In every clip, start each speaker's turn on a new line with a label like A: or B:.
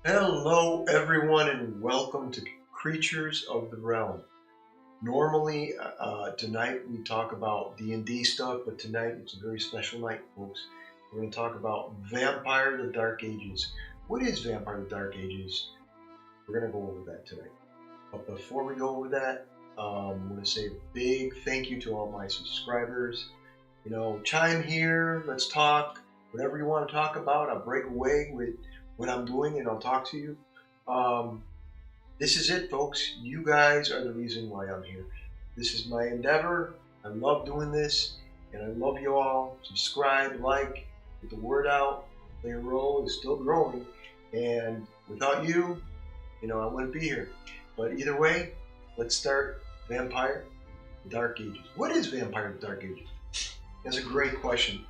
A: Hello, everyone, and welcome to Creatures of the Realm. Normally, tonight we talk about D&D stuff, but tonight it's a very special night, folks. We're going to talk about Vampire the Dark Ages. What is Vampire the Dark Ages? We're going to go over that tonight. But before we go over that, I'm going to say a big thank you to all my subscribers. Chime here, let's talk. Whatever you want to talk about, I'll break away with what I'm doing and I'll talk to you. Um, this is it, folks. You guys are the reason why I'm here. This is my endeavor. I love doing this, and I love you all. Subscribe, like, get the word out. Playerole is still growing, and without you, I wouldn't be here. But either way, let's start Vampire the Dark Ages. What is Vampire the Dark Ages? That's a great question.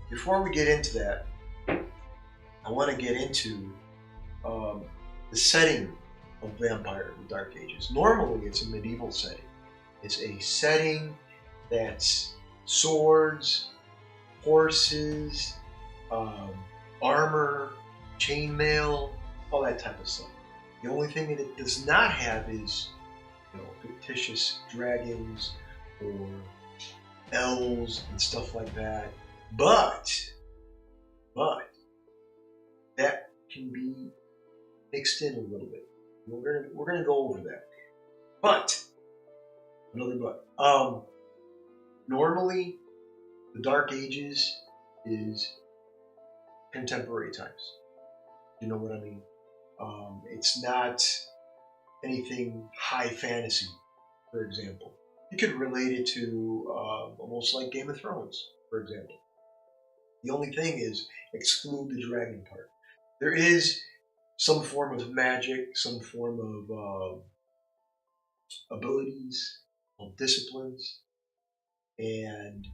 A: Before we get into that, I want to get into the setting of Vampire the Dark Ages. Normally, it's a medieval setting. It's a setting that's swords, horses, armor, chainmail, all that type of stuff. The only thing that it does not have is, fictitious dragons or elves and stuff like that. But that can be mixed in a little bit. We're gonna go over that. But another but. Normally, the Dark Ages is contemporary times. You know what I mean? It's not anything high fantasy, for example. You could relate it to almost like Game of Thrones, for example. The only thing is exclude the dragon part. There is some form of magic, some form of abilities, disciplines, and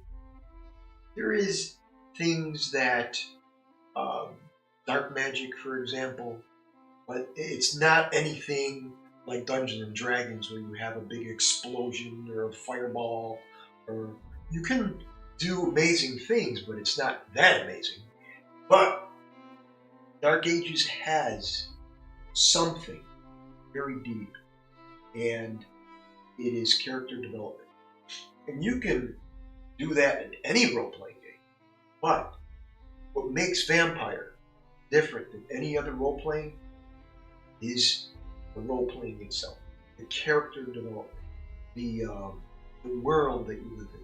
A: there is things that dark magic, for example, but it's not anything like Dungeons and Dragons where you have a big explosion or a fireball, or you can do amazing things, but it's not that amazing. But Dark Ages has something very deep, and it is character development. And you can do that in any role playing game. But what makes Vampire different than any other role playing is the role playing itself, the character development, the world that you live in.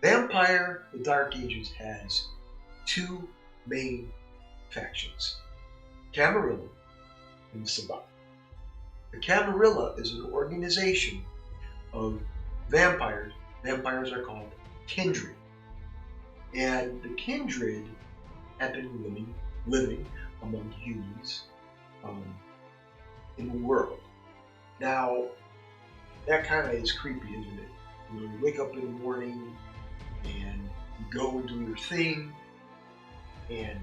A: Vampire the Dark Ages has two main factions, Camarilla and Sabbat. The Camarilla is an organization of vampires. Vampires are called kindred. And the kindred have been living among humans in the world. Now, that kind of is creepy, isn't it? You wake up in the morning and you go and do your thing, and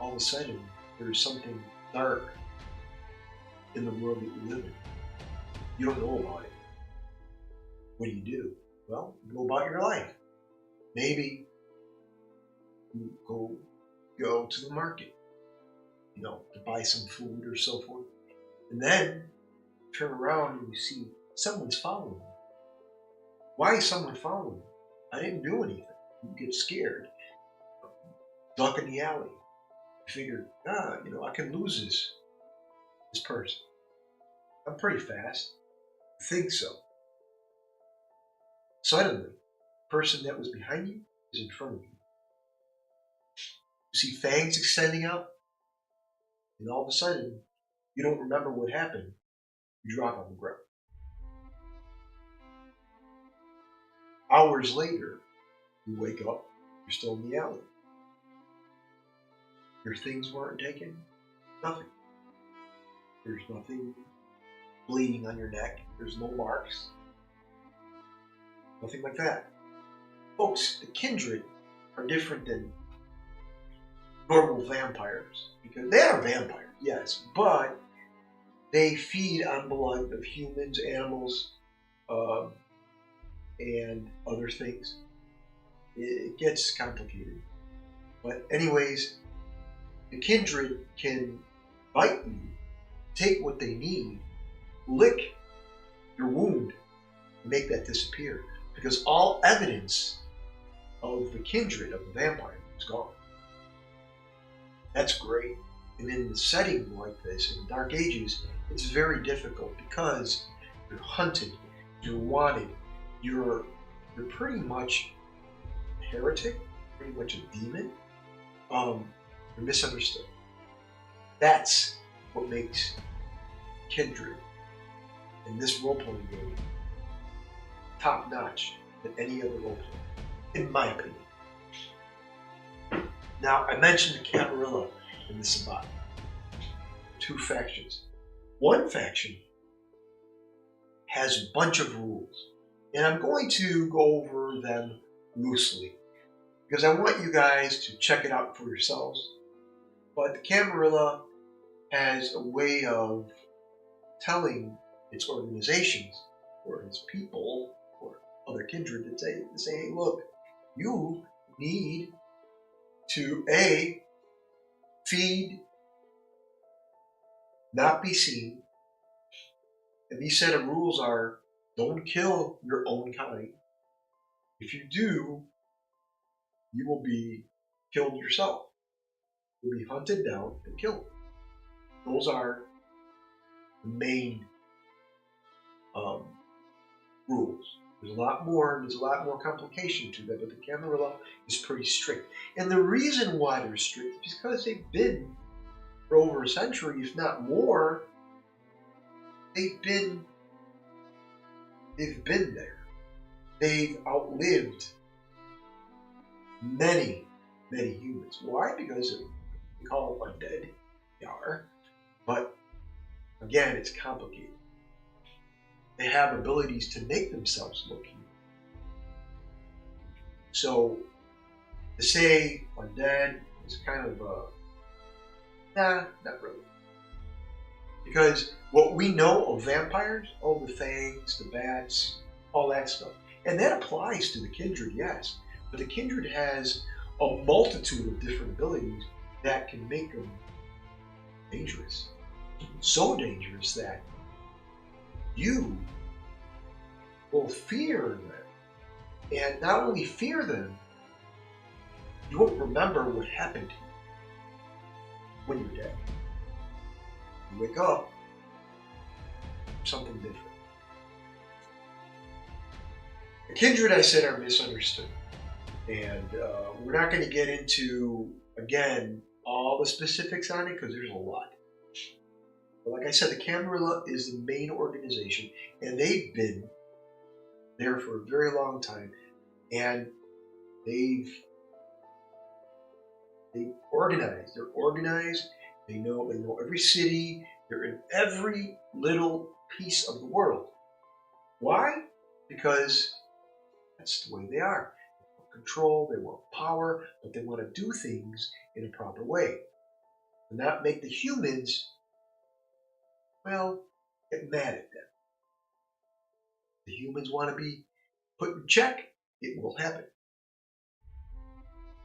A: all of a sudden there's something dark in the world that you live in. You don't know about it. What do? Well, you go about your life. Maybe you go to the market, to buy some food or so forth. And then turn around and you see someone's following you. Why is someone following you? I didn't do anything. You get scared. Duck in the alley. You figure, I can lose this person. I'm pretty fast. I think so. Suddenly, the person that was behind you is in front of you. You see fangs extending out, and all of a sudden, you don't remember what happened. You drop on the ground. Hours later, you wake up, you're still in the alley. Your things weren't taken, nothing. There's nothing bleeding on your neck, there's no marks, nothing like that. Folks, the kindred are different than normal vampires, because they are vampires, yes, but they feed on blood of humans, animals, and other things. It gets complicated. But anyways, the kindred can bite you, take what they need, lick your wound, and make that disappear. Because all evidence of the kindred of the vampire is gone. That's great. And in a setting like this, in the Dark Ages, it's very difficult because you're hunted, you're wanted, you're pretty much a heretic, pretty much a demon. You're misunderstood. That's what makes Kindred in this role-playing game top-notch than any other role-play, in my opinion. Now, I mentioned the Camarilla and the Sabbat. Two factions. One faction has a bunch of rules, and I'm going to go over them loosely because I want you guys to check it out for yourselves. But the Camarilla has a way of telling its organizations or its people or other kindred to say, hey, look, you need to A, feed, not be seen. And these set of rules are, don't kill your own kind. If you do, you will be killed yourself. You'll be hunted down and killed. Those are the main rules. There's a lot more complication to that, but the Camarilla is pretty strict. And the reason why they're strict is because they've been, for over a century, if not more, they've been there. They've outlived many humans. Why? Because we call them undead. They are. But again, it's complicated. They have abilities to make themselves look human. So to say undead is kind of not really. Because what we know of vampires, the fangs, the bats, all that stuff, and that applies to the kindred, yes. But the kindred has a multitude of different abilities that can make them dangerous. So dangerous that you will fear them. And not only fear them, you won't remember what happened to you when you're dead. You wake up, something different. The kindred, I said, are misunderstood. And we're not going to get into, again, all the specifics on it because there's a lot. But like I said, the Camarilla is the main organization, and they've been there for a very long time, and they've organized. They're organized. They know every city. They're in every little piece of the world. Why? Because that's the way they are. They want control. They want power, but they want to do things in a proper way, and not make the humans, well, get mad at them. The humans want to be put in check. It will happen.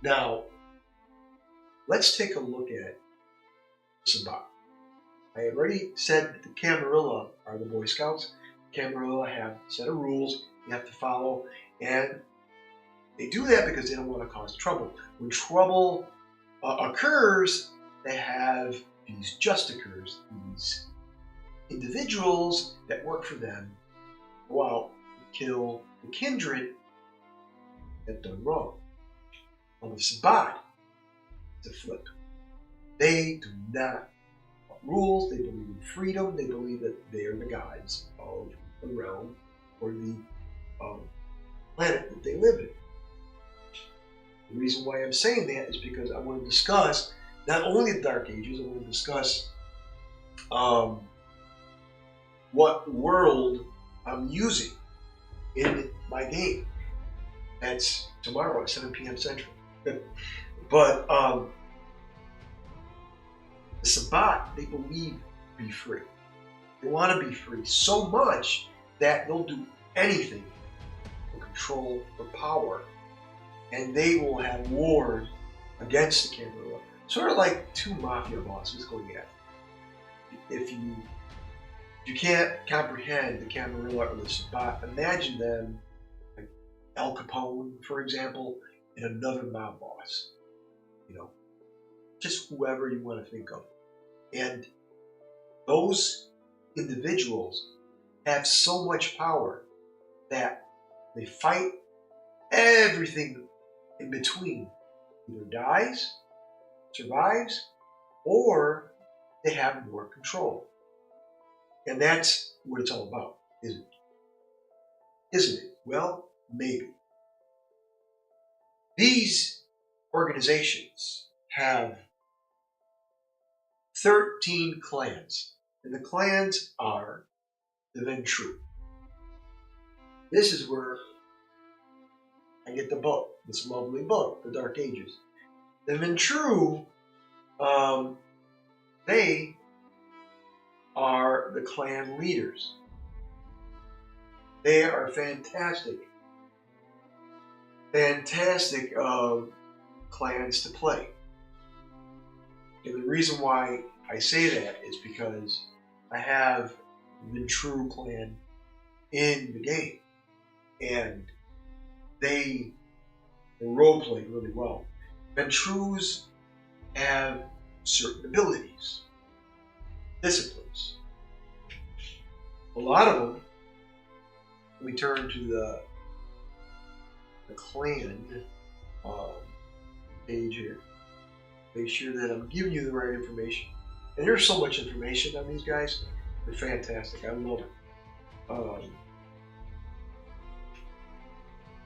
A: Now, let's take a look at Sabbat. I had already said that the Camarilla are the Boy Scouts. The Camarilla have a set of rules you have to follow, and they do that because they don't want to cause trouble. When trouble occurs, they have these justicers, these individuals that work for them, go out and kill the kindred that done wrong. On the Sabbat, it's a flip. They do not want rules. They believe in freedom. They believe that they are the gods of the realm or the planet that they live in. The reason why I'm saying that is because I want to discuss not only the Dark Ages, I want to discuss what world I'm using in my game. That's tomorrow at 7 p.m. Central. But the Sabbat, they believe be free. They want to be free so much that they'll do anything for control, for power, and they will have wars against the Camarilla. Sort of like two mafia bosses going at it. If you can't comprehend the Camarilla or the Sabbat, imagine them like Al Capone, for example, and another mob boss. You know, just whoever you want to think of. And those individuals have so much power that they fight everything in between. Either dies, survives, or they have more control. And that's what it's all about, isn't it? Isn't it? Well, maybe. These organizations have 13 clans, and the clans are the Ventru. This is where I get the book, this lovely book, The Dark Ages. The Ventru, they are the clan leaders. They are fantastic clans to play. And the reason why I say that is because I have the Ventru clan in the game, and they role play really well. Ventrus have certain abilities, disciplines. A lot of them, we turn to the clan page here. Make sure that I'm giving you the right information. And there's so much information on these guys. They're fantastic. I love it.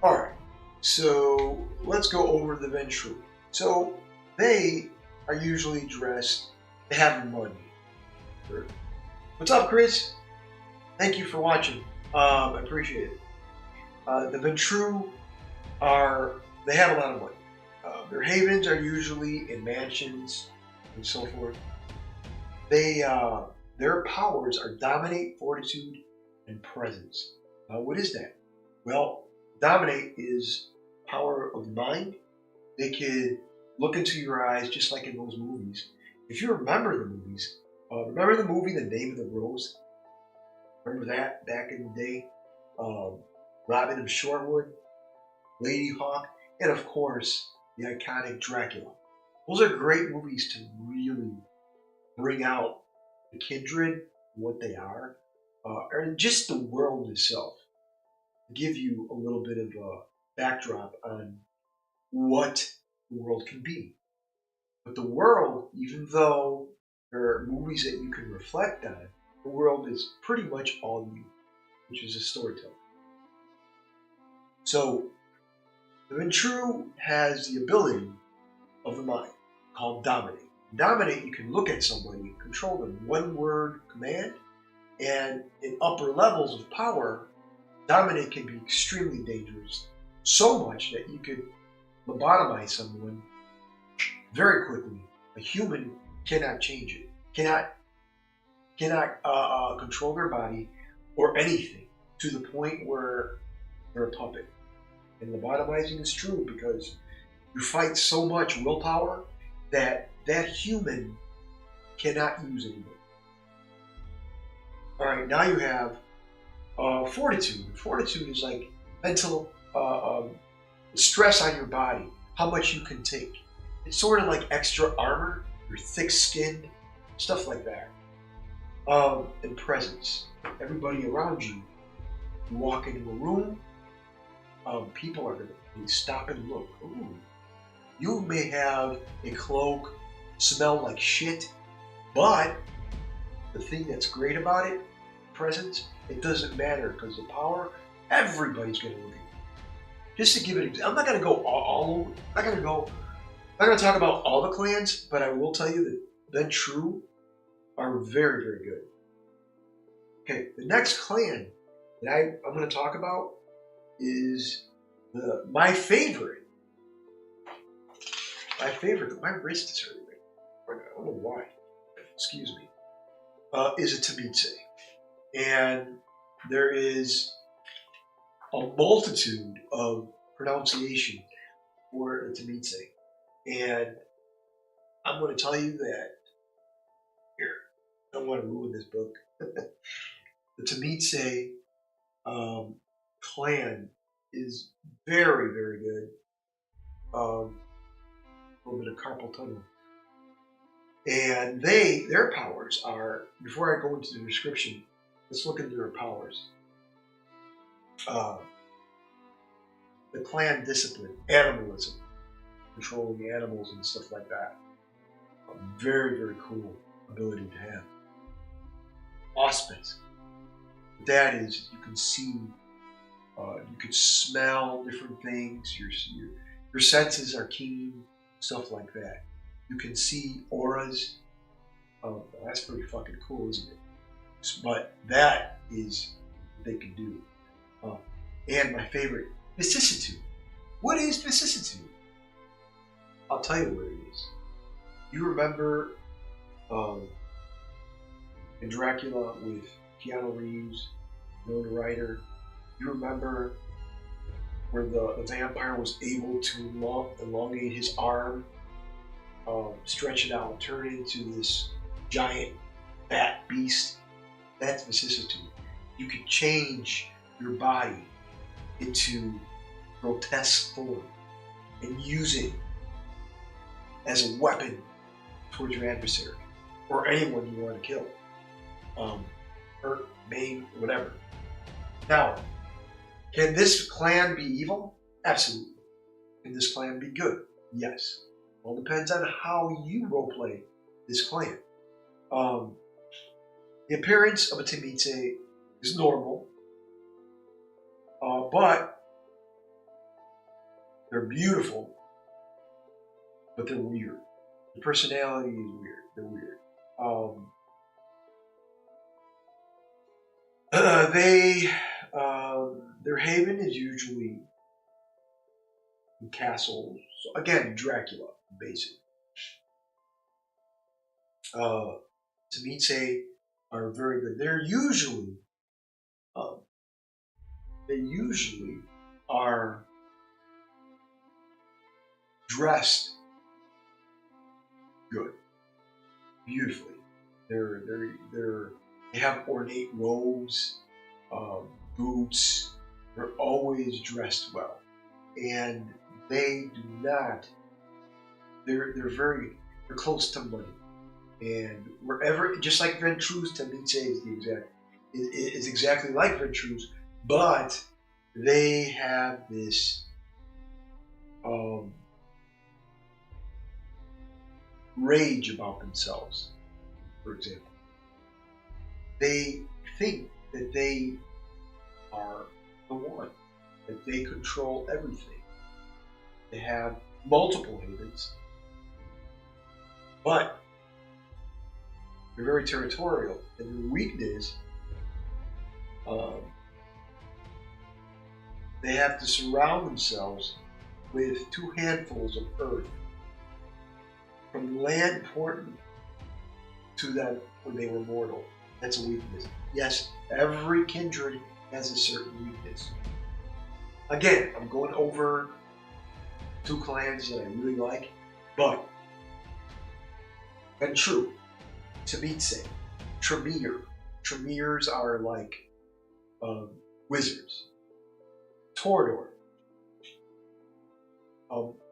A: Alright, so let's go over the Ventru. So they are usually dressed, they have money. What's up, Chris? Thank you for watching. I appreciate it. The Ventru they have a lot of money. Their havens are usually in mansions and so forth. Their powers are dominate, fortitude, and presence. What is that? Well, dominate is power of the mind. They could look into your eyes just like in those movies. If you remember the movies, remember the movie The Name of the Rose? Remember that back in the day? Robin of Shorewood, Lady Hawk, and of course the iconic Dracula. Those are great movies to really bring out the kindred, what they are, and just the world itself. Give you a little bit of a backdrop on what the world can be. But the world, even though there are movies that you can reflect on, the world is pretty much all you, which is a storyteller. So, the Ventru has the ability of the mind called dominate. Dominate, you can look at somebody, control them, one word command, and in upper levels of power, dominate can be extremely dangerous, so much that you could lobotomize someone very quickly. A human cannot change it, cannot control their body or anything to the point where they're a puppet. And lobotomizing is true because you fight so much willpower that that human cannot use anymore. All right, now you have fortitude. Fortitude is like mental stress on your body, how much you can take. It's sort of like extra armor, you're thick-skinned, stuff like that. And presence. Everybody around you, you walk into a room, people are going to stop and look. Ooh. You may have a cloak, smell like shit, but the thing that's great about it, presence, it doesn't matter because the power, everybody's going to look at you. Just to give it an example, I'm not going to go all over. I'm not going to talk about all the clans, but I will tell you that Ventru are very, very good. Okay, the next clan that I'm going to talk about is my favorite. My wrist is hurting me. I don't know why. Excuse me. Is a Tamitse. And there is a multitude of pronunciation for the Tamitse. And I'm going to tell you that here. I don't want to ruin this book. The Temitse clan is very, very good. A little bit of carpal tunnel. And their powers are, before I go into the description, let's look into their powers. The clan discipline, animalism, controlling animals and stuff like that. A very, very cool ability to have. Auspice. That is, you can see, you can smell different things. Your senses are keen, stuff like that. You can see auras. That's pretty fucking cool, isn't it? But that is what they can do. And my favorite, vicissitude. What is vicissitude? I'll tell you what it is. You remember in Dracula with Keanu Reeves, Winona Ryder? You remember where the vampire was able to elongate his arm, stretch it out, turn it into this giant bat beast? That's vicissitude. You could change your body into grotesque form and use it as a weapon towards your adversary or anyone you want to kill, hurt, maim, whatever. Now, can this clan be evil? Absolutely. Can this clan be good? Yes. All depends on how you roleplay this clan. The appearance of a Temitse is normal, but they're beautiful, but they're weird. The personality is weird. They're weird. Their haven is usually in castles. So again, Dracula, basically. Temitse are very good. They usually are dressed good, beautifully. They have ornate robes, boots. They're always dressed well, and they do not. They're close to money, and wherever, just like Ventru's, Temitse is exactly like Ventru's, but they have this rage about themselves. For example, they think that they are the one, that they control everything. They have multiple havens, but they're very territorial, and their weakness, they have to surround themselves with 2 handfuls of earth, from land important to them when they were mortal. That's a weakness. Yes, every kindred has a certain weakness. Again, I'm going over 2 clans that I really like, but and true, Temitse, Tremere. Tremeres are like wizards. Toreador.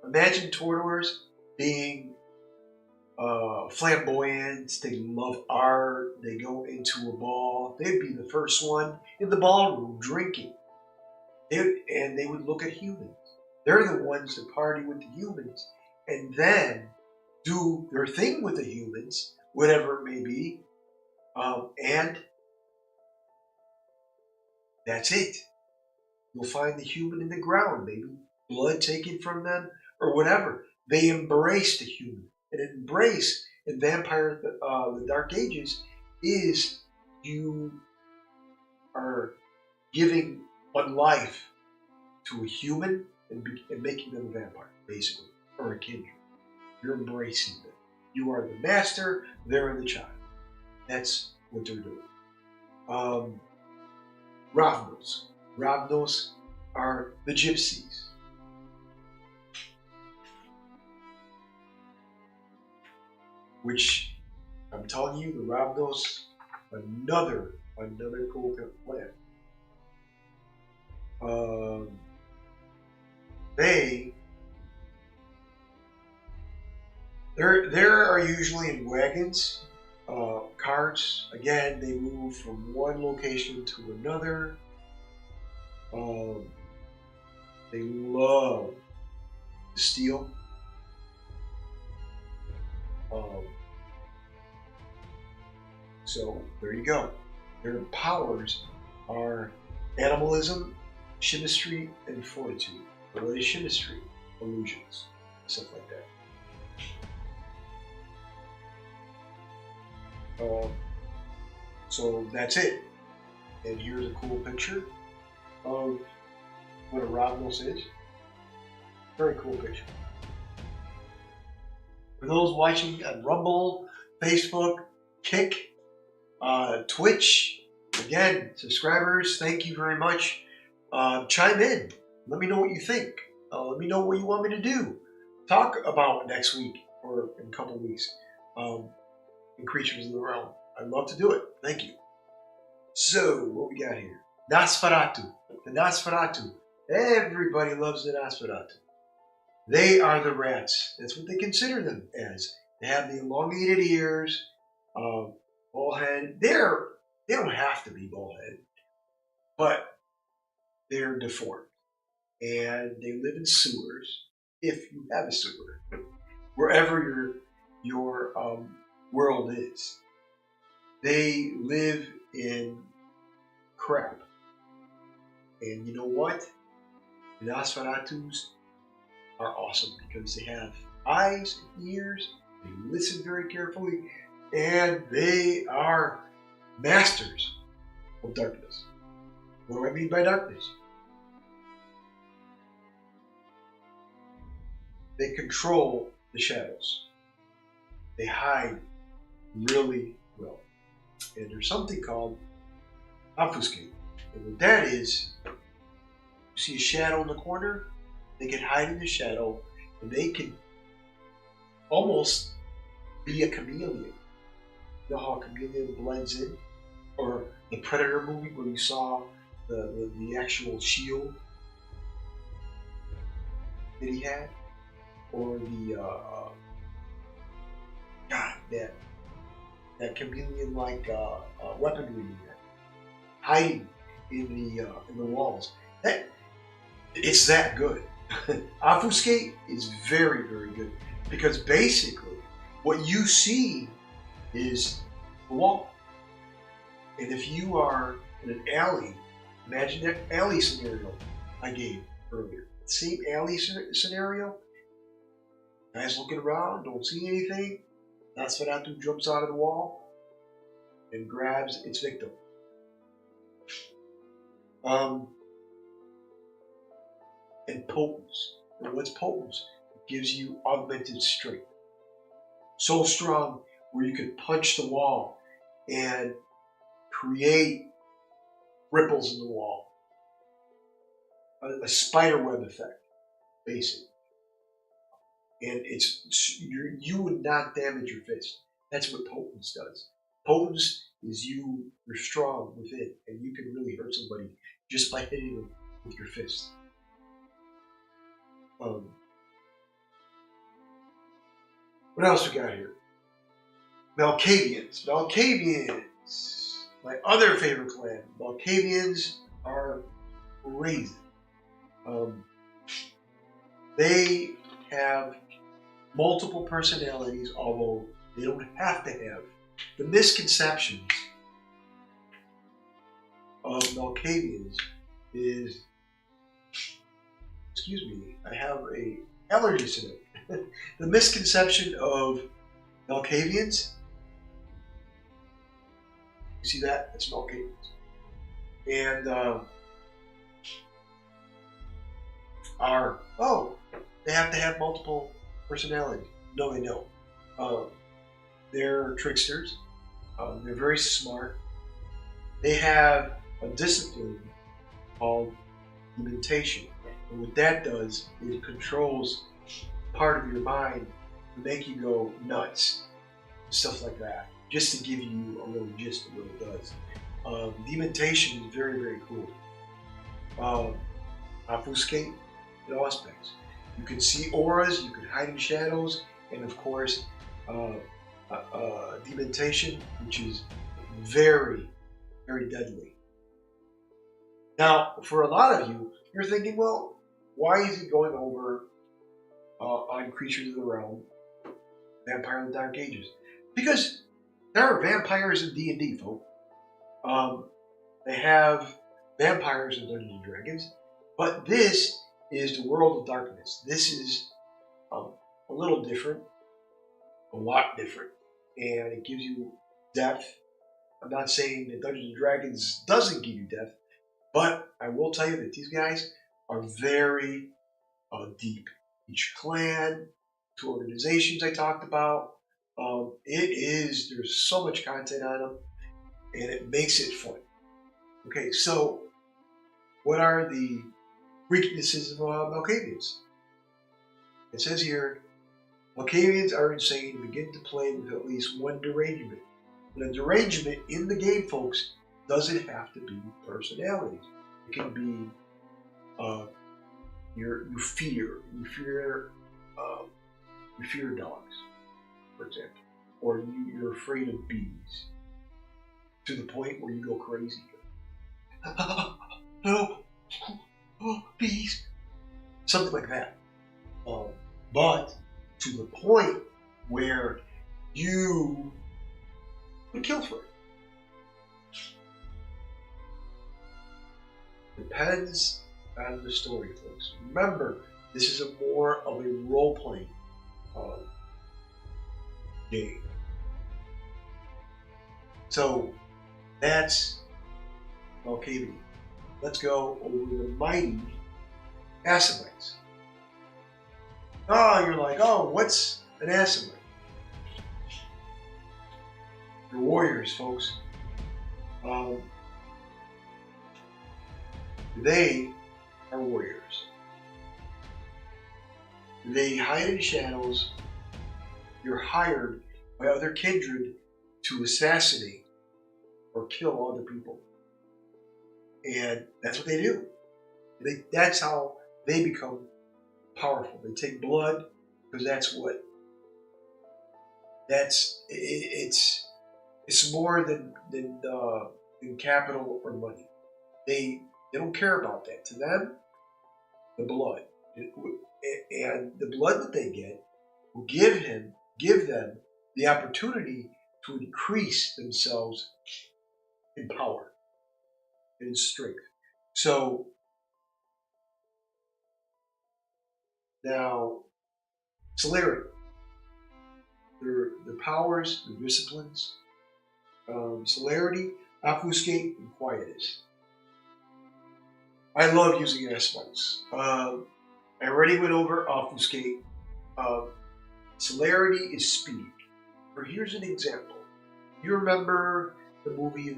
A: Imagine Toreadors being flamboyant. They love art. They go into a ball. They'd be the first one in the ballroom drinking. And they would look at humans. They're the ones that party with the humans and then do their thing with the humans, whatever it may be, and that's it. You'll find the human in the ground, maybe blood taken from them or whatever. They embrace the human. And embrace in Vampire the Dark Ages is you are giving one life to a human and making them a vampire, basically, or a kindred. You're embracing them. You are the master, they're the child. That's what they're doing. Ravnos. Ravnos are the gypsies. Which I'm telling you, the Ravnos, another cool plant. There are usually in wagons, carts. Again, they move from one location to another. They love to steal. So there you go. Their powers are animalism, chemistry, and fortitude. What is chemistry? Illusions, stuff like that. So that's it. And here's a cool picture of what a Ravnos is. Very cool picture. For those watching on Rumble, Facebook, Kick, Twitch, again, subscribers, thank you very much. Chime in. Let me know what you think. Let me know what you want me to do. Talk about next week or in a couple of weeks in Creatures of the Realm. I'd love to do it. Thank you. So, what we got here? Nosferatu. The Nosferatu. Everybody loves the Nosferatu. They are the rats. That's what they consider them as. They have the elongated ears, bald-headed. They don't have to be bald-headed, but they're deformed. And they live in sewers, if you have a sewer, wherever your world is. They live in crap. And you know what? The Nosferatus are awesome because they have eyes and ears, they listen very carefully, and they are masters of darkness. What do I mean by darkness? They control the shadows. They hide really well. And there's something called obfuscate. And what that is, you see a shadow in the corner, they can hide in the shadow, and they can almost be a chameleon. You know how a chameleon blends in? Or the Predator movie where you saw the actual shield that he had? Or the that chameleon-like weaponry he had, hiding in the walls. It's that good. Obfuscate is very, very good because basically what you see is the wall. And if you are in an alley, imagine that alley scenario I gave earlier. Same alley scenario. Guys looking around, don't see anything. Nosferatu jumps out of the wall and grabs its victim. And potence. And what's potence? It gives you augmented strength. So strong where you can punch the wall and create ripples in the wall. A spider web effect, basically. And you would not damage your fist. That's what potence does. Potence is you're strong within, and you can really hurt somebody just by hitting them with your fist. What else we got here? Malkavians. Malkavians. My other favorite clan. Malkavians are crazy. They have multiple personalities, although they don't have to have. The misconceptions of Malkavians is, excuse me, I have a allergy today. The misconception of Malkavians, you see that? It's Malkavians. And they have to have multiple personalities. No, they don't. They're tricksters. They're very smart. They have a discipline called imitation. And what that does is it controls part of your mind to make you go nuts, stuff like that. just to give you a little gist of what it does. Dementation is very, very cool. Obfuscate and aspects. You can see auras, you can hide in shadows, and of course, uh, dementation, which is very, very deadly. Now, for a lot of you, you're thinking, well, why is it going over on Creatures of the Realm, Vampire in the Dark Ages? Because there are vampires in D&D, folks. They have vampires in Dungeons and Dragons, but this is the world of darkness. This is a little different, a lot different, and it gives you depth. I'm not saying that Dungeons and Dragons doesn't give you depth, but I will tell you that these guys are very deep. Each clan, 2 organizations I talked about, there's so much content on them, and it makes it fun. Okay, so what are the weaknesses of Malkavians? It says here, Malkavians are insane and begin to play with at least 1 derangement. And a derangement in the game, folks, doesn't have to be personalities. It can be you fear dogs, for example, or you're afraid of bees to the point where you go crazy. No, bees, something like that. But to the point where you would kill for it. Depends on the story, folks. Remember, this is more of a role-playing game. So that's Malkavian. Let's go over the mighty Assamites. Oh, you're like, oh, what's an Assamite? They're warriors, folks. They are warriors. They hide in shadows. You're hired by other kindred to assassinate or kill other people. And that's what they do. That's how they become powerful. They take blood because it's more than capital or money. They don't care about that. To them, the blood and the blood that they get will give them the opportunity to increase themselves in power, in strength. So now, celerity, their powers, their disciplines, celerity, obfuscate, and quietus. I love using Assamites. I already went over obfuscate. Celerity is speed. Or here's an example. You remember the movie,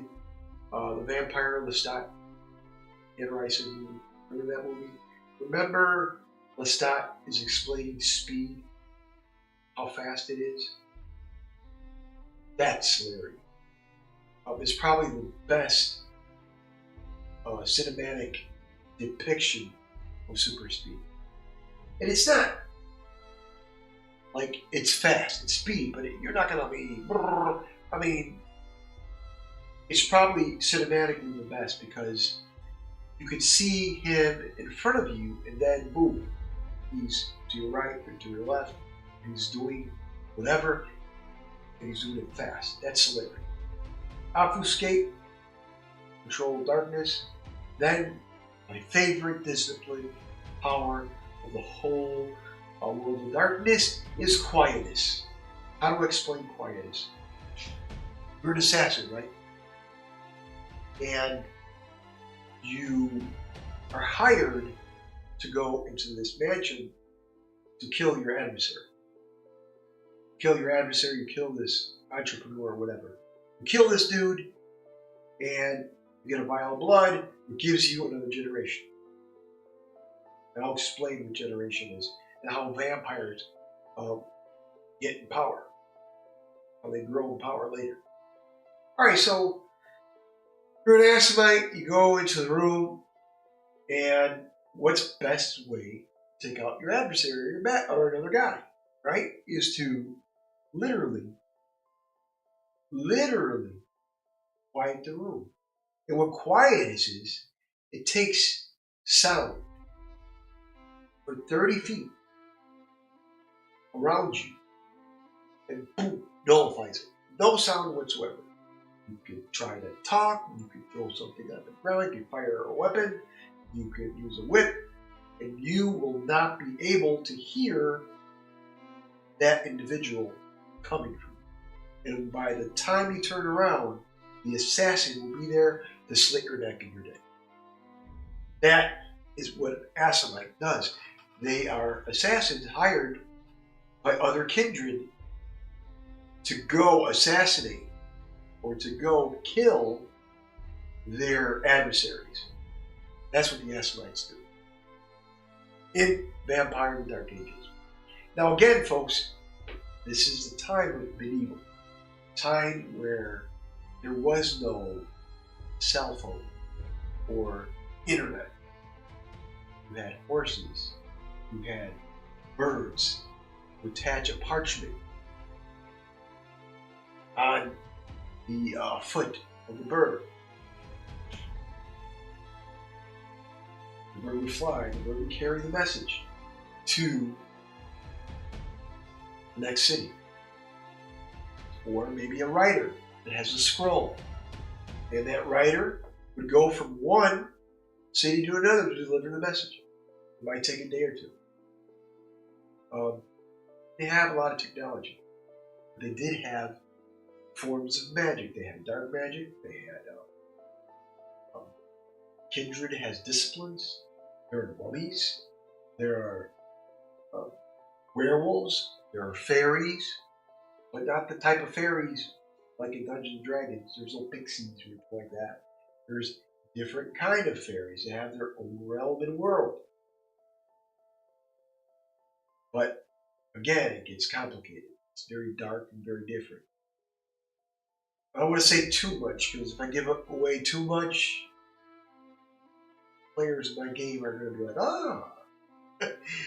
A: The Vampire Lestat? Anne Rice movie. Remember that movie? Remember Lestat is explaining speed, how fast it is? That's celerity. It's probably the best cinematic depiction of super speed. And it's not like it's fast, it's speed, but you're not going to be, I mean, it's probably cinematically the best because you could see him in front of you and then boom, he's to your right or to your left, and he's doing whatever, and he's doing it fast. That's celerity. Obfuscate, control darkness. Then my favorite discipline, power of the whole world of darkness is quietus. How do I explain quietus? You're an assassin, right? And you are hired to go into this mansion to kill your adversary. Kill your adversary, you kill this entrepreneur or whatever. You kill this dude, and you get a vial of blood, it gives you another generation. And I'll explain what generation is and how vampires get in power. how they grow in power later. All right, so you're an Asimite, you go into the room, and what's best way to take out your adversary or another guy, right? Is to literally quiet the room. And what quiet is it takes sound for 30 feet around you and boom, nullifies it. No sound whatsoever. You could try to talk, you could throw something on the ground, you could fire a weapon, you could use a whip, and you will not be able to hear that individual coming from you. And by the time you turn around, the assassin will be there to slit your neck and your day. That is what an Asimite does. They are assassins hired by other kindred to go assassinate or to go kill their adversaries. That's what the Asimites do in Vampire and Dark Ages. Now again, folks, this is the time of medieval. Time where there was no cell phone or internet. You had horses, you had birds, you attach a parchment on the foot of the bird. The bird would fly, the bird would carry the message to the next city. Or maybe a writer that has a scroll. And that writer would go from one city to another to deliver the message. It might take a day or two. They have a lot of technology. They did have forms of magic. They had dark magic. They had kindred has disciplines. There are mummies. There are werewolves. There are fairies, but not the type of fairies like in Dungeons and Dragons. There's no pixies or anything like that. There's different kind of fairies that have their own realm and world. But again, it gets complicated. It's very dark and very different. I don't want to say too much, because if I give away too much, players in my game are going to be like, ah.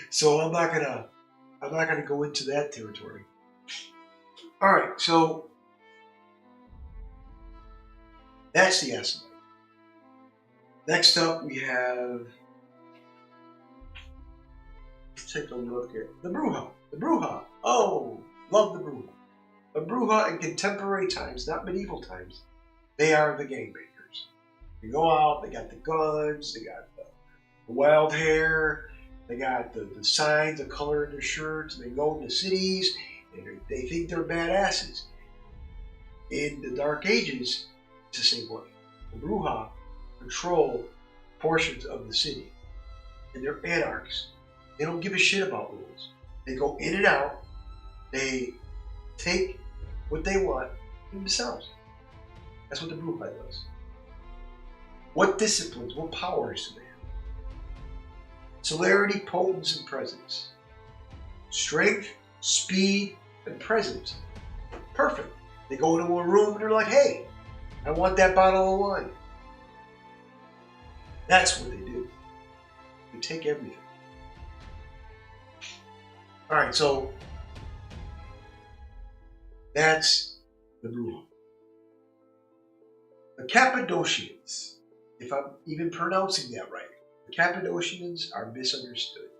A: So I'm not gonna go into that territory. All right, so that's the Asimite. Next up, we have. Let's take a look at the Bruja. The Bruja. Oh, love the Bruja. The Bruja in contemporary times, not medieval times, they are the gangbangers. They go out, they got the guns, they got the wild hair, they got the signs, the color in their shirts, and they go into cities, and they think they're badasses. In the Dark Ages, it's the same way. The Bruja control portions of the city, and they're anarchs. They don't give a shit about rules. They go in and out, they take what they want themselves. That's what the Bruja does. What disciplines, what powers do they have? Celerity, potence, and presence. Strength, speed, and presence. Perfect. They go into a room and they're like, hey, I want that bottle of wine. That's what they do. They take everything. Alright, so that's the Bruja. The Cappadocians, if I'm even pronouncing that right, the Cappadocians are misunderstood.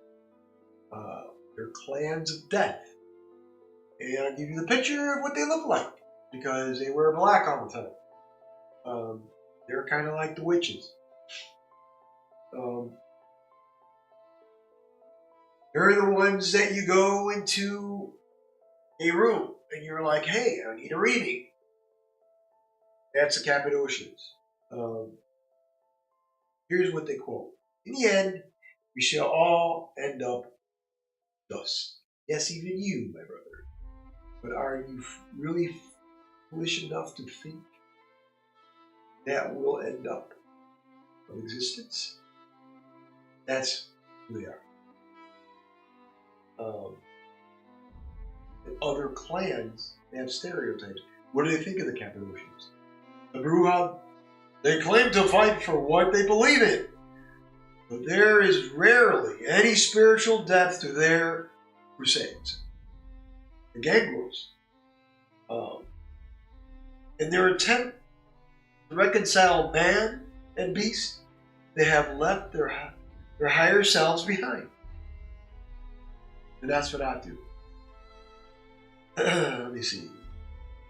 A: They're clans of death. And I'll give you the picture of what they look like, because they wear black all the time. They're kind of like the witches. They're the ones that you go into a room and you're like, hey, I need a reading. That's the Cappadocians. Here's what they quote. In the end, we shall all end up thus. Yes, even you, my brother. But are you really foolish enough to think that will end up of existence? That's who they are. In other clans, They have stereotypes. What do they think of the Cappadocians? The Bruja, they claim to fight for what they believe in. But there is rarely any spiritual depth to their crusades. The gangrels, in their attempt to reconcile man and beast, they have left their higher selves behind. And that's what I do. Let me see.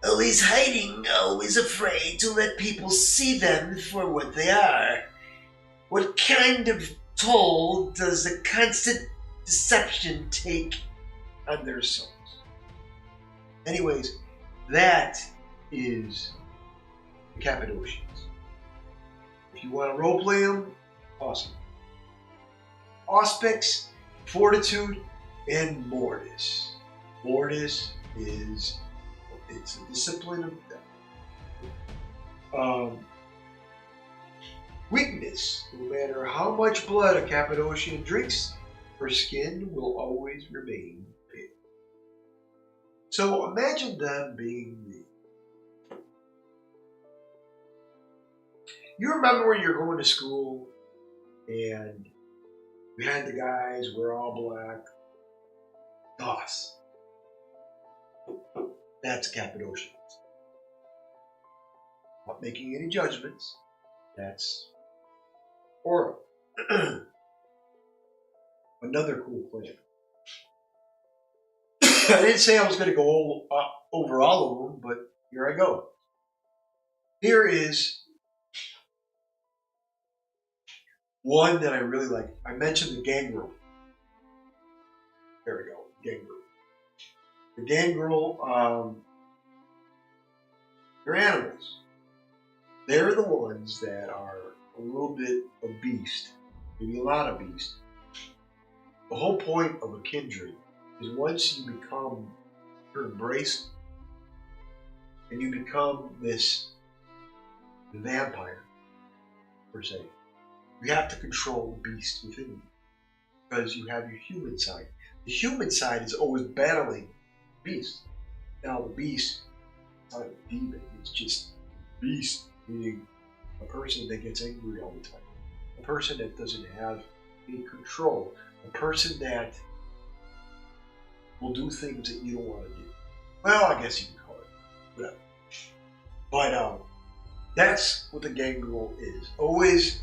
A: Always hiding, always afraid to let people see them for what they are. What kind of toll does the constant deception take on their souls? Anyways, that is the Cappadocians. If you want to roleplay them, awesome. Auspex, Fortitude, and Mortis. Mortis is, it's a discipline of death. Weakness. No matter how much blood a Cappadocian drinks, her skin will always remain pale. So imagine them being me. You remember when you're going to school and we had the guys, we're all black. DOS. That's Cappadocians. Not making any judgments. That's Aura. Another cool plan. I didn't say I was going to go over all of them, but here I go. Here is one that I really like. I mentioned the gangrel. There we go, gangrel. The gangrel, they're animals. They're the ones that are a little bit of beast, maybe a lot of beast. The whole point of a kindred is once you become, you're embraced, and you become this vampire, per se. You have to control the beast within you because you have your human side. The human side is always battling the beast. Now the beast, it's not a demon, it's just beast, meaning a person that gets angry all the time, a person that doesn't have any control, a person that will do things that you don't want to do. Well, I guess you can call it whatever. But that's what the gangrel is. Always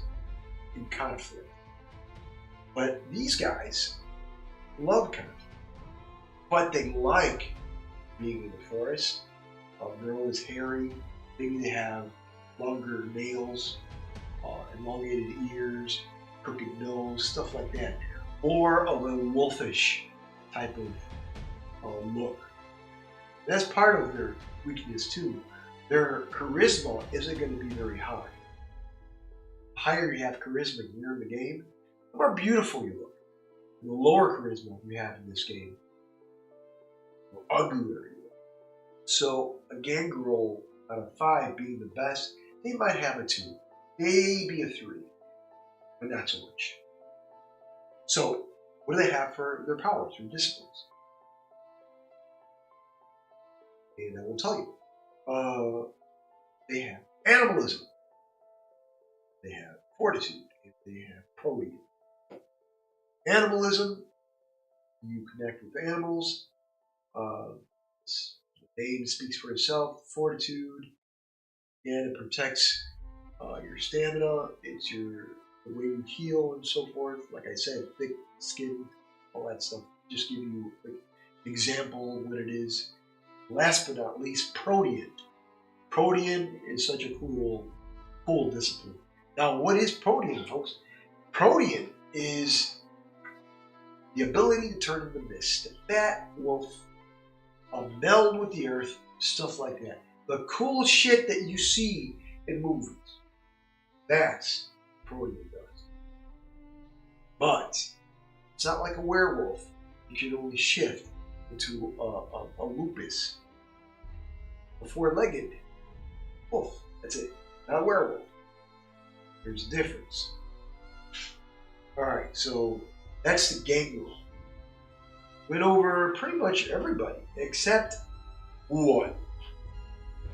A: in conflict. But these guys love conflict. But they like being in the forest. They're always hairy. Maybe they have longer nails, elongated ears, crooked nose, stuff like that. Or a little wolfish type of look. That's part of their weakness too. Their charisma isn't going to be very high. The higher you have charisma when you're in the game, the more beautiful you look. The lower charisma you have in this game, the uglier you look. So a gangrel out of 5 being the best, they might have a 2, maybe a 3, but not so much. So what do they have for their powers, their disciplines? And I will tell you. They have animalism, they have fortitude, they have protean. Animalism, you connect with animals. The name speaks for itself. Fortitude, and it protects your stamina. It's the way you heal and so forth. Like I said, thick skin, all that stuff. Just give you an example of what it is. Last but not least, protean. Protean is such a cool discipline. Now, what is protean, folks? Protean is the ability to turn into mist, the bat wolf, meld with the earth, stuff like that. The cool shit that you see in movies. That's what protean does. But it's not like a werewolf. You can only shift into a lupus, a 4-legged wolf. That's it. Not a werewolf. There's a difference. Alright, so that's the gangrel. Went over pretty much everybody except One,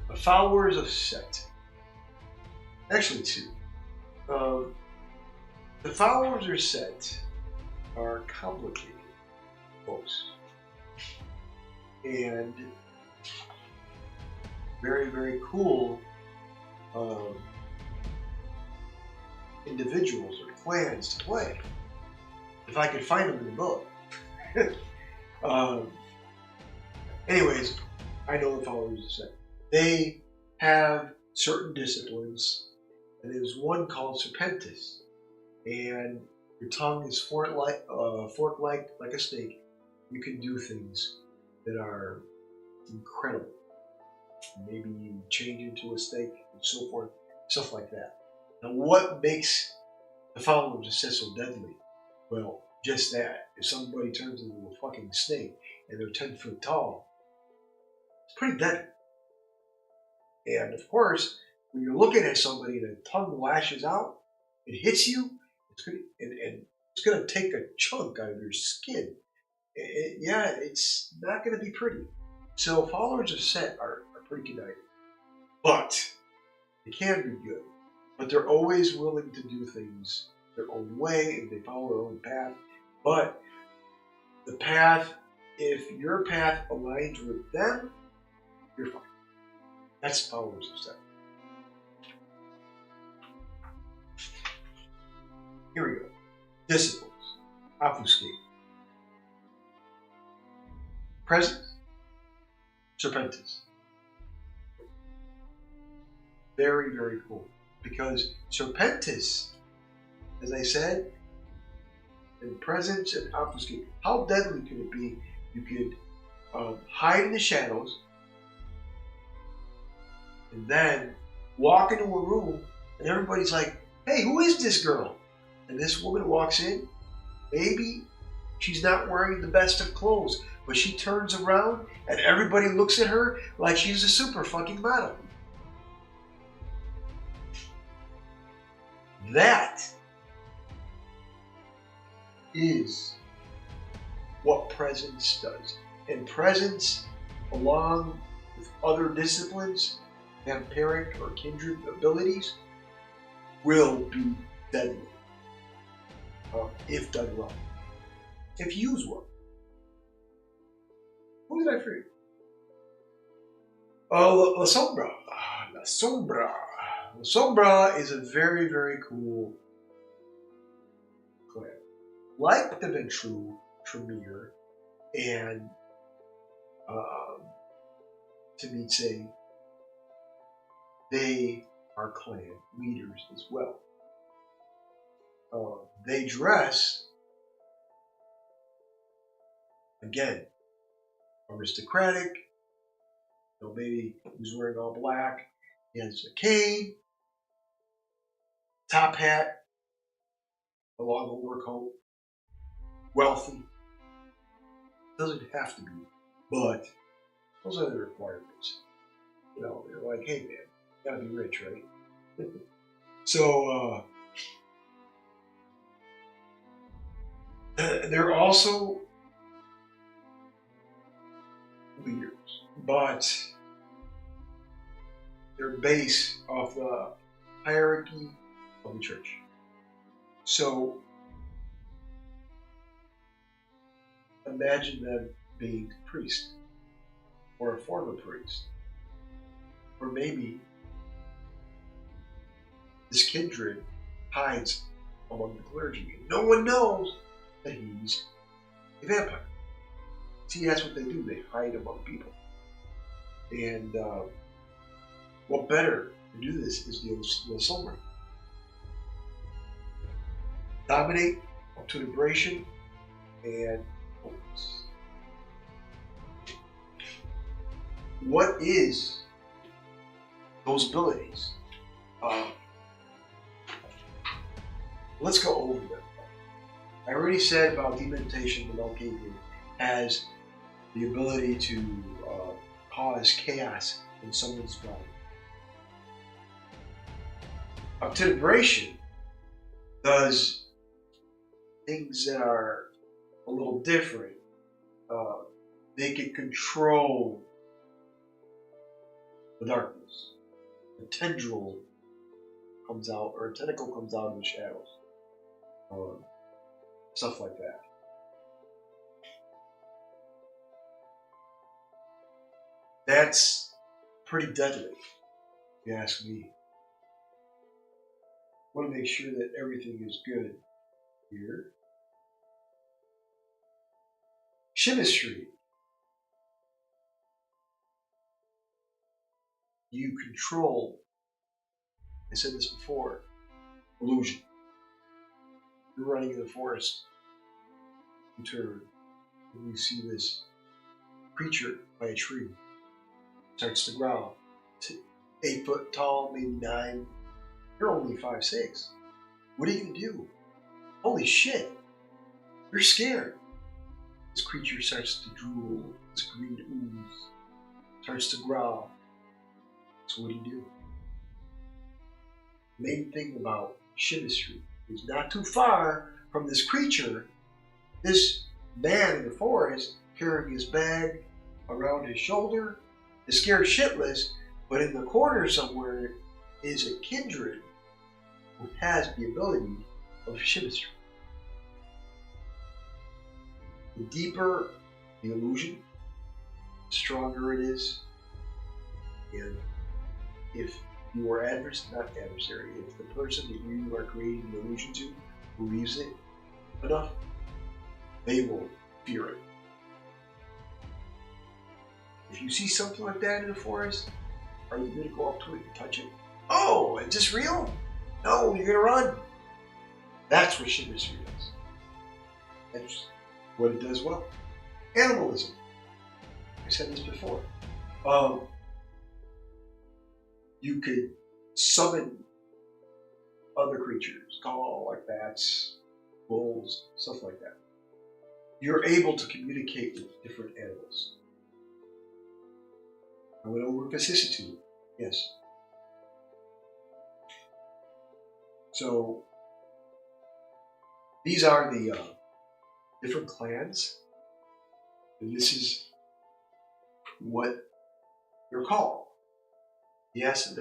A: the followers of Set. Actually, two. Um, the followers of Set are complicated folks. And very, very cool individuals or clans to play. If I could find them in the book. um, anyways, I know the followers of Set. They have certain disciplines, and there's one called Serpentis. And your tongue is fork like a snake. You can do things that are incredible. Maybe you change into a snake and so forth, stuff like that. Now, what makes the followers of Set so deadly? Well, just that. If somebody turns into a fucking snake and they're 10 foot tall, it's pretty deadly. And of course, when you're looking at somebody and a tongue lashes out, it hits you, and it's gonna take a chunk out of your skin. Yeah, it's not gonna be pretty. So followers of Set are pretty conniving, but they can be good. But they're always willing to do things their own way, and they follow their own path. But the path, if your path aligns with them, you're fine. That's followers of Set. Here we go. Disciplines. Obfuscate. Presence. Serpentis. Very, very cool. Because Serpentis, as I said, in presence and obfuscate. How deadly could it be? You could hide in the shadows and then walk into a room and everybody's like, hey, who is this girl? And this woman walks in. Maybe she's not wearing the best of clothes, but she turns around and everybody looks at her like she's a super fucking model. That is what presence does. And presence, along with other disciplines, vampiric or kindred abilities, will be deadly if done well. If used well. Who did I forget? Oh, La Sombra. La Sombra. La Sombra is a very, very cool clan. Like the Ventru, Tremere, and Temitse, they are clan leaders as well. They dress, again, aristocratic. You know, maybe he's wearing all black. He has a cane, top hat, a long overcoat. Wealthy. Doesn't have to be, but those are the requirements. You know, they're like, hey man, you gotta be rich, right? So they're also leaders, but they're based off the hierarchy of the church. So imagine them being a priest, or a former priest, or maybe this kindred hides among the clergy. No one knows that he's a vampire. See, that's what they do. They hide among people. And what better to do this is the Sombra. Dominate up to vibration and focus. What is those abilities? Let's go over them. I already said about dementation, the Malkavian has the ability to cause chaos in someone's body. Obtibration does things that are a little different. They can control the darkness. A tendril comes out, or a tentacle comes out of the shadows. Stuff like that. That's pretty deadly, if you ask me. I want to make sure that everything is good here. Chemistry. You control, I said this before, illusion. You're running in the forest, you turn, and you see this creature by a tree. Starts to growl. 8 foot tall, maybe 9. You're only 5'6". What are you gonna do? Holy shit! You're scared. This creature starts to drool. This green ooze starts to growl. So what do? The main thing about chemistry is not too far from this creature. This man in the forest carrying his bag around his shoulder is scared shitless, but in the corner somewhere is a kindred who has the ability of chemistry. The deeper the illusion, the stronger it is. And if your adversary, if the person that you are creating the illusion to believes it enough, they will fear it. If you see something like that in the forest, are you going to go up to it and touch it? Oh, is this real? No, you're going to run. That's what chemistry does. That's what it does well. Animalism. I said this before. You could summon other creatures, call like bats, wolves, stuff like that. You're able to communicate with different animals. I went over vicissitude. Yes. So these are the different clans, and this is what they're called. The Assassins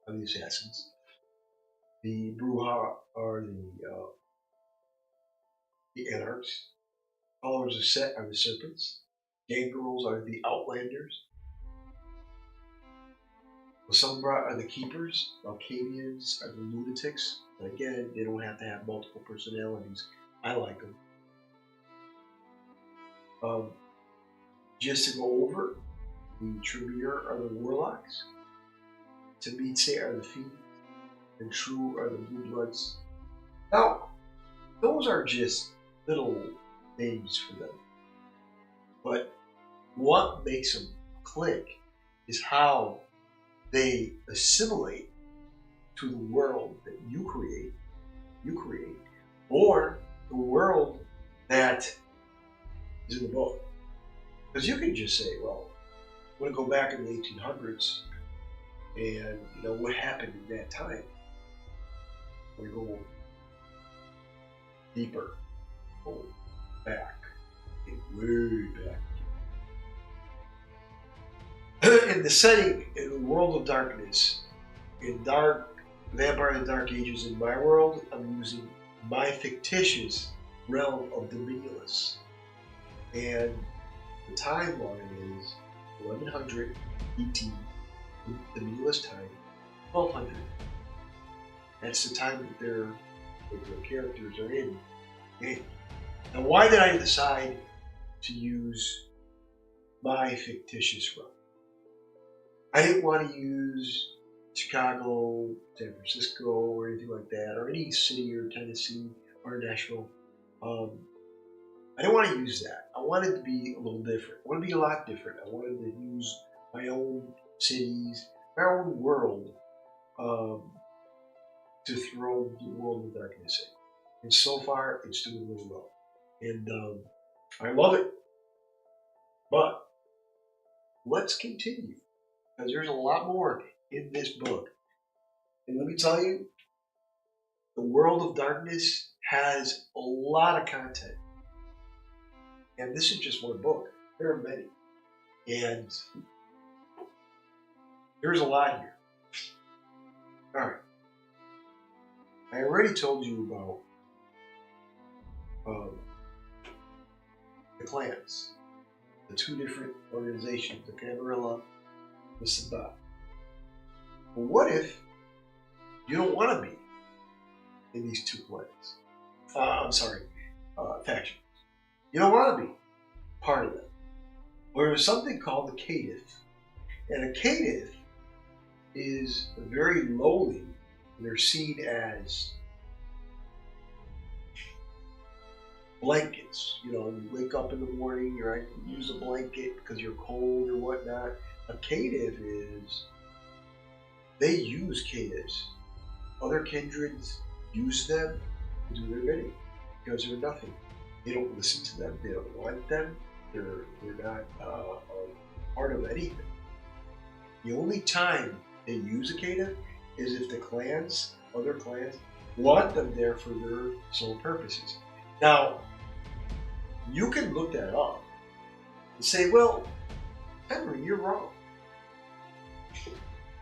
A: are the assassins. The Bruja are the anarchs. Followers of Set are the serpents. Gangrels are the outlanders. The Sombra are the keepers. Valcanians are the lunatics. But again, they don't have to have multiple personalities. I like them. Just to go over, the Tribunal are the warlocks. Tamitse are the fiends. And True are the blue bloods. Now, those are just little names for them. But what makes them click is how they assimilate to the world that you create, or the world that is in the book. Because you can just say, well, I want to go back in the 1800s and what happened in that time. We go deeper, go back, way back. In the setting, in the world of darkness, in dark vampire and dark ages in my world, I'm using my fictitious realm of Dominulus. And the timeline is 1100 ET, Dominulus time, 1200. That's the time that their characters are in. Okay. Now, why did I decide to use my fictitious realm? I didn't want to use Chicago, San Francisco, or anything like that, or any city, or Tennessee, or Nashville. I didn't want to use that. I wanted to be a little different. I want to be a lot different. I wanted to use my own cities, my own world, to throw the world of darkness in. And so far, it's doing really well. And I love it. But let's continue, because there's a lot more in this book. And let me tell you, the world of darkness has a lot of content. And this is just one book. There are many. And There's a lot here. All right. I already told you about the clans, the two different organizations, the Camarilla, the Sabbat. But what if you don't want to be in these two clans? Factions. You don't want to be part of them. Well, there's something called the Caitiff. And a Caitiff is very lowly. They're seen as blankets. You know, you wake up in the morning, right? You use a blanket because you're cold or whatnot. A caitiff is, they use caitiffs. Other kindreds use them to do their bidding because they're nothing. They don't listen to them. They don't want them. They're not a part of anything. The only time they use a caitiff is if the clans, other clans, want them there for their sole purposes. Now, you can look that up and say, well, Henry, you're wrong.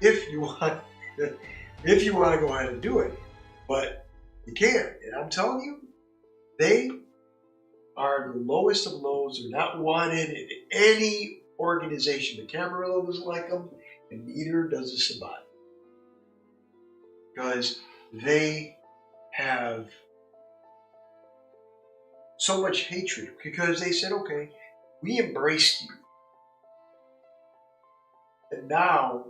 A: If you want to go ahead and do it, but you can't. And I'm telling you, they are the lowest of lows. They're not wanted in any organization. The Camarilla doesn't like them, and neither does the Sabbat. Because they have so much hatred. Because they said, okay, we embraced you. And now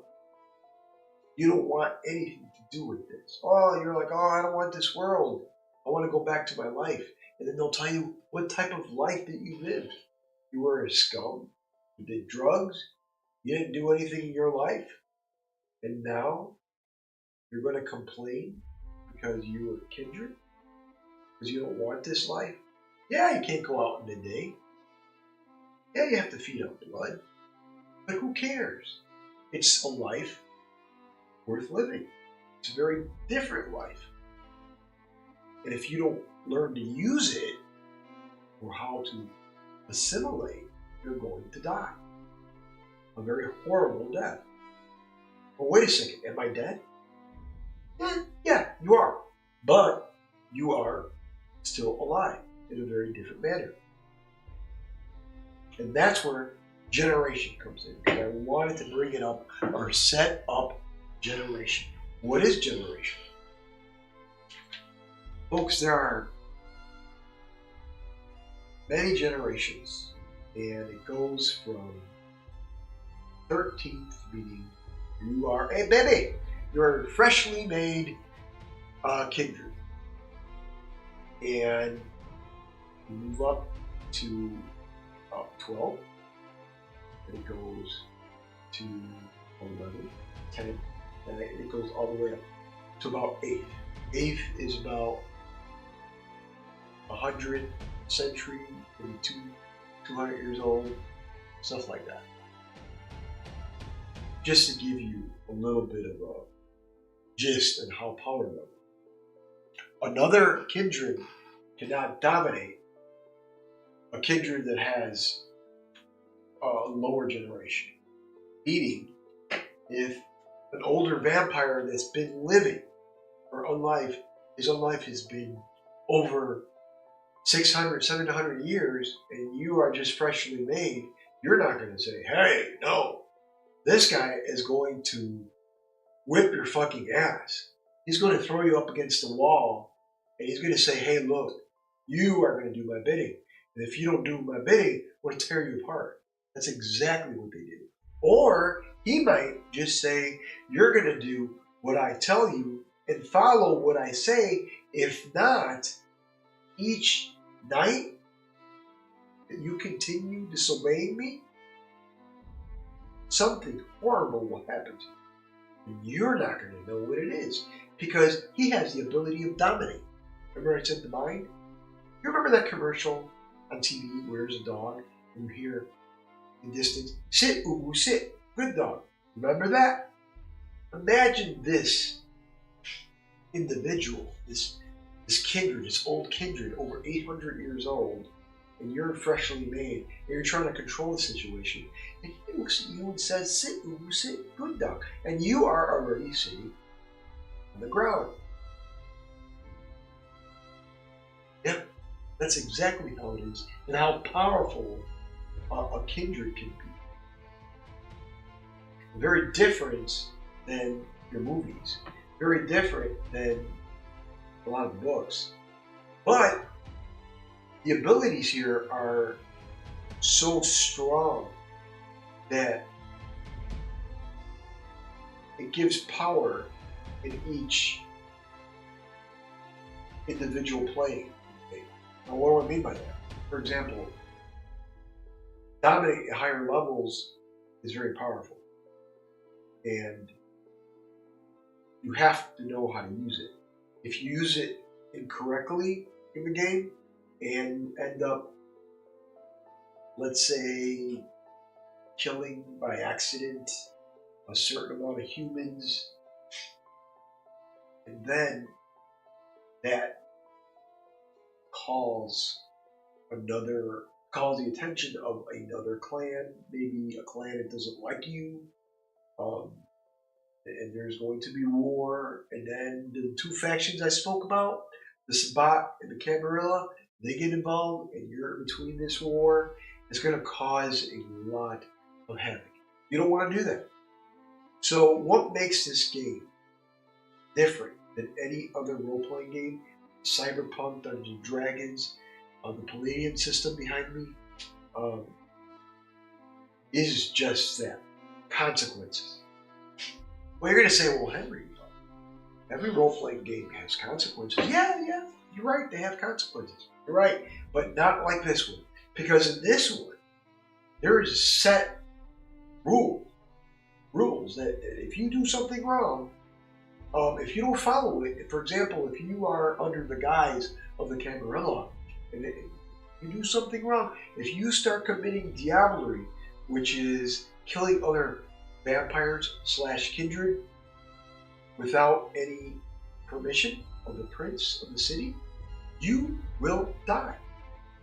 A: you don't want anything to do with this. Oh, you're like, oh, I don't want this world. I want to go back to my life. And then they'll tell you what type of life that you lived. You were a scum. You did drugs. You didn't do anything in your life. And now you're going to complain because you were kindred? Because you don't want this life? Yeah, you can't go out in the day. Yeah, you have to feed on blood. But who cares? It's a life worth living. It's a very different life. And if you don't learn to use it or how to assimilate, you're going to die. A very horrible death. But wait a second, am I dead? Yeah, you are. But you are still alive in a very different manner. And that's where generation comes in. And I wanted to bring it up, or set up generation. What is generation? Folks, there are many generations, and it goes from 13th, meaning you are a baby. You're a freshly made kindred. And you move up to 12, and it goes to 11, 10, and it goes all the way up to about 8. 8 is about 100 century, maybe 200 years old, stuff like that. Just to give you a little bit of a gist on how powerful. Another kindred cannot dominate a kindred that has a lower generation. Meaning, if an older vampire that's been living for his own life has been over 600, 700 years, and you are just freshly made, you're not going to say, hey, no, this guy is going to whip your fucking ass. He's going to throw you up against the wall, and he's going to say, hey, look, you are going to do my bidding. And if you don't do my bidding, I'm going to tear you apart. That's exactly what they do. Or he might just say, you're going to do what I tell you and follow what I say. If not, each night that you continue disobeying me, something horrible will happen to you. And you're not going to know what it is, because he has the ability of dominating. Remember I said the mind? You remember that commercial on TV where there's a dog and you hear in the distance, sit, Ubu, sit, good dog. Remember that? Imagine this individual, this kindred, this old kindred, over 800 years old, and you're freshly made, and you're trying to control the situation, and you looks at you and says, sit, Ubu, sit, good dog. And you are already sitting on the ground. Yeah, that's exactly how it is, and how powerful a kindred can be. Very different than your movies. Very different than a lot of the books. But the abilities here are so strong that it gives power in each individual playing. Now, what do I mean by that? For example, dominating at higher levels is very powerful, and you have to know how to use it. If you use it incorrectly in the game and you end up, let's say, killing by accident a certain amount of humans, and then that calls the attention of another clan, maybe a clan that doesn't like you, and there's going to be war, and then the two factions I spoke about, the Sabbat and the Camarilla, they get involved, and you're between this war. It's going to cause a lot of havoc. You don't want to do that. So what makes this game different than any other role-playing game? Cyberpunk, Dungeons and Dragons, the Palladium system behind me, is just that. Consequences. Well, you're going to say, well, Henry, every role-playing game has consequences. Yeah, you're right, they have consequences. You're right, but not like this one. Because in this one, there is set rules that if you do something wrong, if you don't follow it, for example, if you are under the guise of the Camarilla, and you do something wrong, if you start committing diablerie, which is killing other vampires / kindred without any permission of the prince of the city, you will die.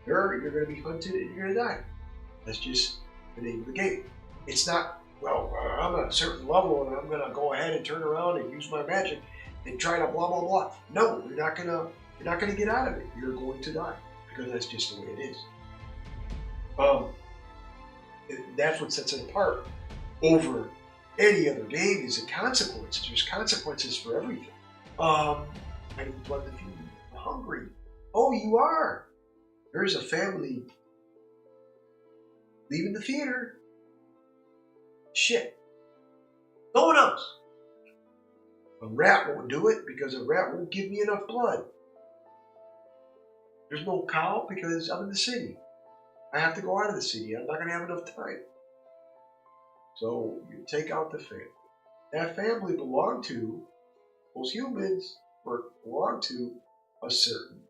A: You're going to be hunted and you're going to die. That's just the name of the game. It's not, well, I'm at a certain level and I'm going to go ahead and turn around and use my magic and try to blah, blah, blah. No, you're not going to get out of it. You're going to die because that's just the way it is. That's what sets it apart over any other game is the consequences. There's consequences for everything. I need blood to feed you. I'm hungry. Oh, you are. There's a family leaving the theater. Shit. No one else. A rat won't do it because a rat won't give me enough blood. There's no cow because I'm in the city. I have to go out of the city. I'm not going to have enough time. So you take out the family. That family belonged to, those humans belonged to a certain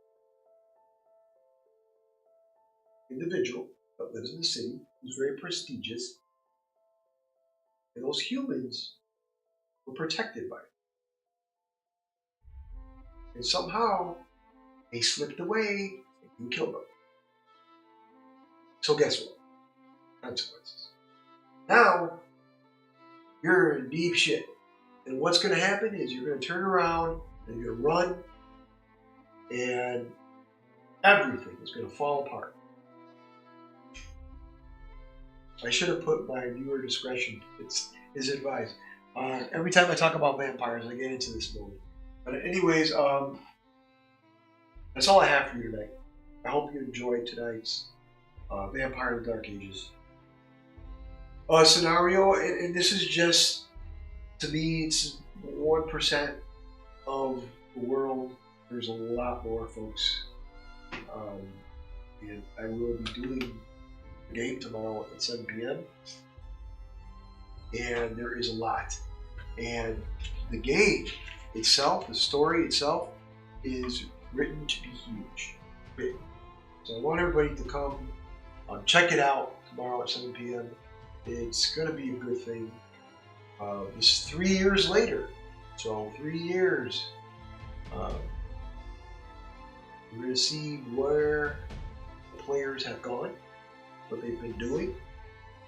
A: individual that lives in the city who's very prestigious. And those humans were protected by it. And somehow they slipped away and you killed them. So guess what? Consequences. Now, you're in deep shit. And what's going to happen is you're going to turn around and you're going to run and everything is going to fall apart. I should have put my viewer discretion is advised. Every time I talk about vampires, I get into this mode. But anyways, that's all I have for you tonight. I hope you enjoyed tonight's Vampire of the Dark Ages scenario. And this is just, to me, it's 1% of the world. There's a lot more, folks. And I will be doing the game tomorrow at 7 p.m. And there is a lot. And the game itself, the story itself, is written to be huge. Written. So I want everybody to come check it out tomorrow at 7 p.m. It's going to be a good thing. This is 3 years later. So 3 years. We're going to see where the players have gone, what they've been doing,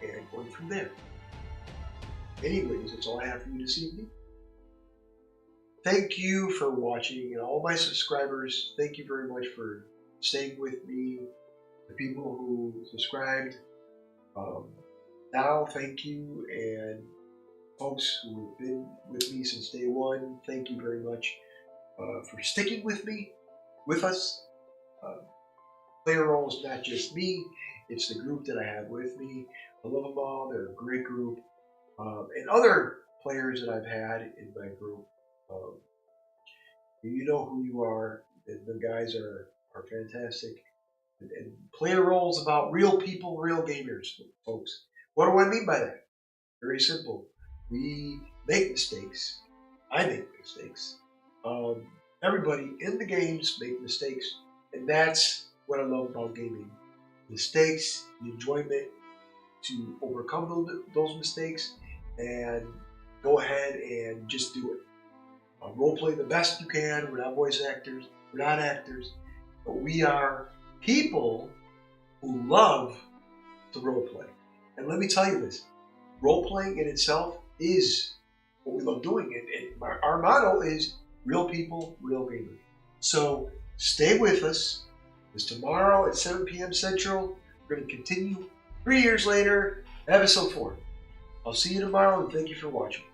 A: and going from there. Anyways, that's all I have for you this evening. Thank you for watching, and all my subscribers, thank you very much for staying with me. The people who subscribed, now thank you, and folks who have been with me since day one, thank you very much for sticking with me, with us. Playerole is not just me, it's the group that I have with me. I love them all, they're a great group. And other players that I've had in my group, you know who you are. The guys are fantastic. And Playerole is about real people, real gamers, folks. What do I mean by that? Very simple. We make mistakes. I make mistakes. Everybody in the games make mistakes, and that's what I love about gaming. Mistakes, the enjoyment to overcome those mistakes, and go ahead and just do it. Role play the best you can. We're not voice actors. We're not actors. But we are people who love to role play. And let me tell you this, role playing in itself is what we love doing. And our motto is real people, real gamers. So stay with us, because tomorrow at 7 p.m. Central, we're going to continue 3 years later, episode 4. I'll see you tomorrow, and thank you for watching.